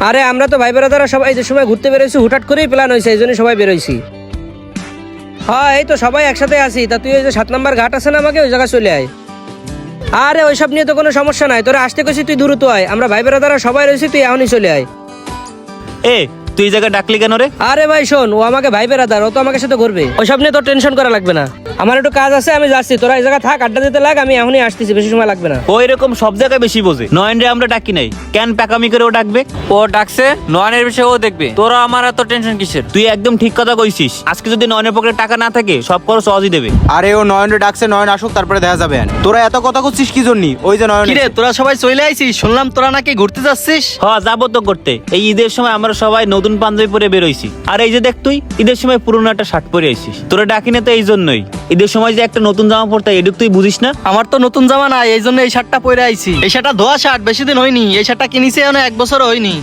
আরে আমরা তো ভাই বেড়াদারা সবাই যে সময় ঘুরতে বেরোইছি হুটহাট করেই প্ল্যান হয়েছে, এই জন্য সবাই বেরোইছি। হ্যাঁ এই তো সবাই একসাথে আসি। তা তুই ওই যে 7 নম্বর ঘাট আছে না, আমাকে ওই জায়গায় চলে আয়। আরে ওইসব নিয়ে তো কোনো সমস্যা নাই, তোরা আসতে কইছি তুই দ্রুত আয়। আমরা ভাই বেড়াদারা সবাই রয়েছি, তুই এখনই চলে আয়। এ তুই এই জায়গায় ডাকলি কেন রে? আরে ভাই শোন, ও আমাকে ভাই বেড়াদার, ও তো আমাকে সাথে ঘুরবে, ওইসব নিয়ে তোর টেনশন করা লাগবে না। আমার একটু কাজ আছে, আমি যাচ্ছি, তোরা এই জায়গায় থাক, আড্ডা দিতে লাগ, আমি এখনই আসতেছি, বেশি সময় লাগবে না। ও এরকম সব জায়গায় বেশি বোঝে। নয়ন রে আমরা ডাকি নাই, কেন প্যাকামি করে ও ডাকবে? ও ডাকছে, নয়নের বিষয়ে ও দেখবে, তোরা আমার এত টেনশন কিসের? তুই একদম ঠিক কথা কইছিস। আজকে যদি নয়নের পকেটে টাকা না থাকে সব খরচ সহজই দেবে। আরে ও নয়নরে ডাকছে, নয়ন আসুক তারপরে দেখা যাবে। তোরা এত কথা করছিস কি জন্য? ওই যে নয়ন কিরে তোরা সবাই চলে আইছিস, শুনলাম তোরা নাকি ঘুরতে যাচ্ছিস। হ্যাঁ যাবো তো করতে। এই ঈদের সময় আমরা সবাই নতুন পাঞ্জাবি পরে বেরোইছি। আর এই যে দেখ তুই ঈদের সময় পুরনো একটা শার্ট পরে আইছিস। তোরা ডাকি না তো এই জন্যই। ঈদের সময় যে একটা নতুন জামা পরতে এডুক তুই বুঝিস না? আমার তো নতুন জামা নাই, এই জন্য এই শার্টটা পরে আইছি। এই শার্টটা ধোয়া শার্ট, বেশি দিন হয়নি। এই শার্টটা কিনিছে এখন 1 বছর হয়নি।